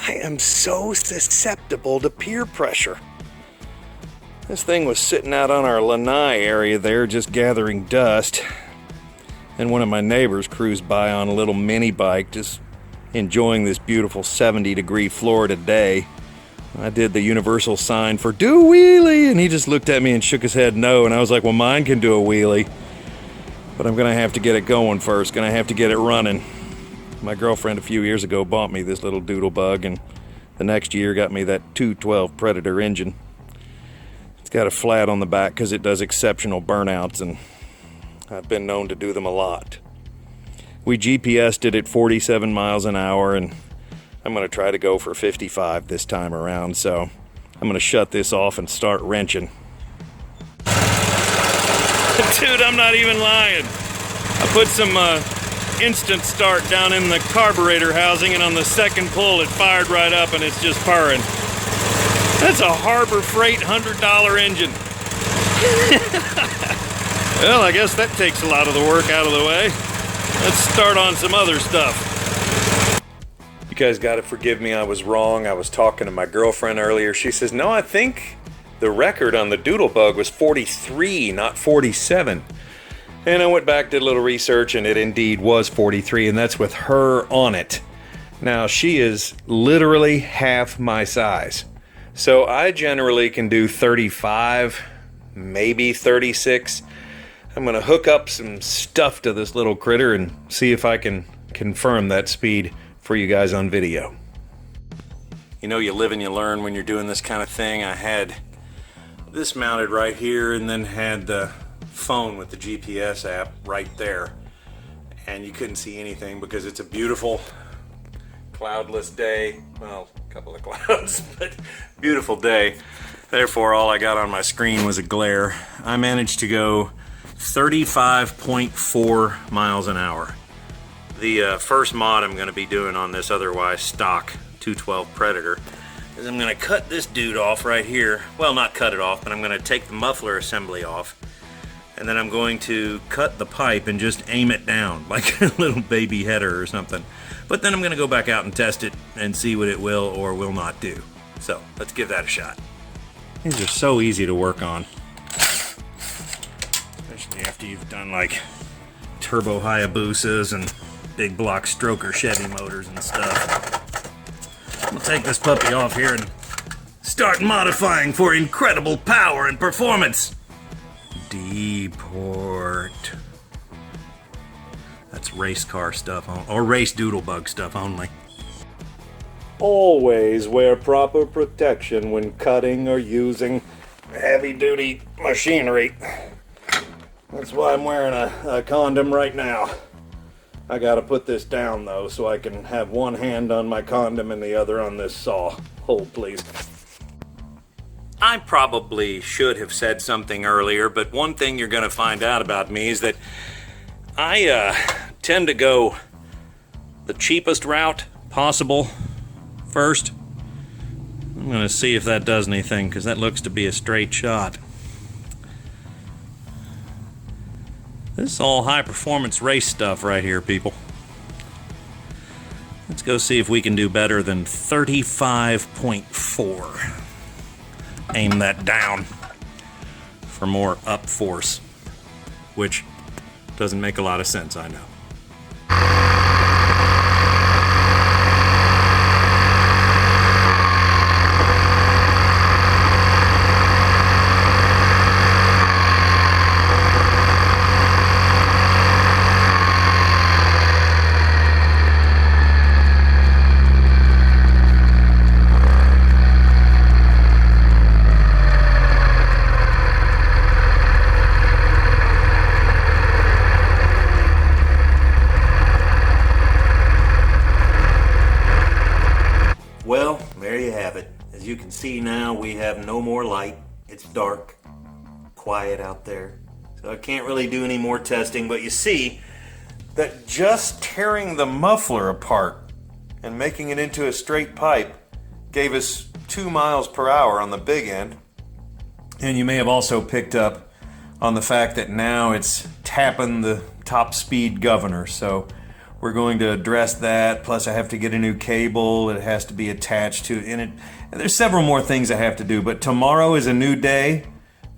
I am so susceptible to peer pressure. This thing was sitting out on our lanai area there, just gathering dust. And one of my neighbors cruised by on a little mini bike, just enjoying this beautiful 70-degree Florida day. I did the universal sign for do wheelie, and he just looked at me and shook his head no, and I was like, well, mine can do a wheelie, but I'm gonna have to get it going first, gonna have to get it running. My girlfriend a few years ago bought me this little doodle bug, and the next year got me that 212 Predator engine. It's got a flat on the back because it does exceptional burnouts, and I've been known to do them a lot. We GPS'd it at 47 miles an hour, and I'm going to try to go for 55 this time around, so I'm going to shut this off and start wrenching. Dude, I'm not even lying. I put some instant start down in the carburetor housing, and on the second pull it fired right up and it's just purring. That's a Harbor Freight $100 engine. Well, I guess that takes a lot of the work out of the way. Let's start on some other stuff. You guys gotta forgive me, I was wrong. I was talking to my girlfriend earlier. She says, no, I think the record on the Doodlebug was 43, not 47. And I went back, did a little research, and it indeed was 43, and that's with her on it. Now, she is literally half my size. So I generally can do 35, maybe 36. I'm gonna hook up some stuff to this little critter and see if I can confirm that speed for you guys on video. You know, you live and you learn when you're doing this kind of thing. I had this mounted right here and then had the phone with the GPS app right there. And you couldn't see anything because it's a beautiful cloudless day. Well, a couple of clouds, but beautiful day. Therefore, all I got on my screen was a glare. I managed to go 35.4 miles an hour. The first mod I'm going to be doing on this otherwise stock 212 Predator is I'm going to cut this dude off right here. Well, not cut it off, but I'm going to take the muffler assembly off, and then I'm going to cut the pipe and just aim it down like a little baby header or something. But then I'm going to go back out and test it and see what it will or will not do. So let's give that a shot. These are so easy to work on, especially after you've done like turbo Hayabusas and big block stroker Chevy motors and stuff. We'll take this puppy off here and start modifying for incredible power and performance. Deport. That's race car stuff, or race doodlebug stuff only. Always wear proper protection when cutting or using heavy-duty machinery. That's why I'm wearing a condom right now. I gotta put this down though, so I can have one hand on my condom and the other on this saw. Hold, please. I probably should have said something earlier, but one thing you're gonna find out about me is that I tend to go the cheapest route possible first. I'm gonna see if that does anything, because that looks to be a straight shot. This is all high performance race stuff right here, people. Let's go see if we can do better than 35.4. Aim that down for more up force, which doesn't make a lot of sense, I know. Well, there you have it. As you can see now, we have no more light. It's dark, quiet out there. So I can't really do any more testing, but you see that just tearing the muffler apart and making it into a straight pipe gave us 2 miles per hour on the big end. And you may have also picked up on the fact that now it's tapping the top speed governor. So we're going to address that. Plus I have to get a new cable. It has to be attached to in it. And there's several more things I have to do, but tomorrow is a new day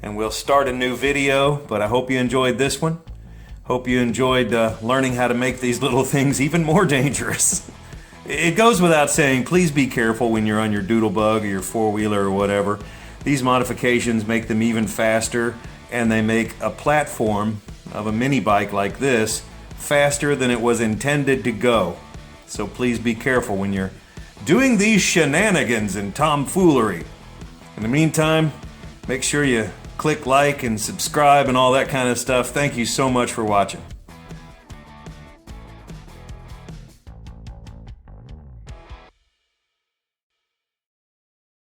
and we'll start a new video. But I hope you enjoyed this one. Hope you enjoyed learning how to make these little things even more dangerous. It goes without saying, please be careful when you're on your doodlebug or your four-wheeler or whatever. These modifications make them even faster, and they make a platform of a mini bike like this faster than it was intended to go. So please be careful when you're doing these shenanigans and tomfoolery. In the meantime, make sure you click like and subscribe and all that kind of stuff. Thank you so much for watching.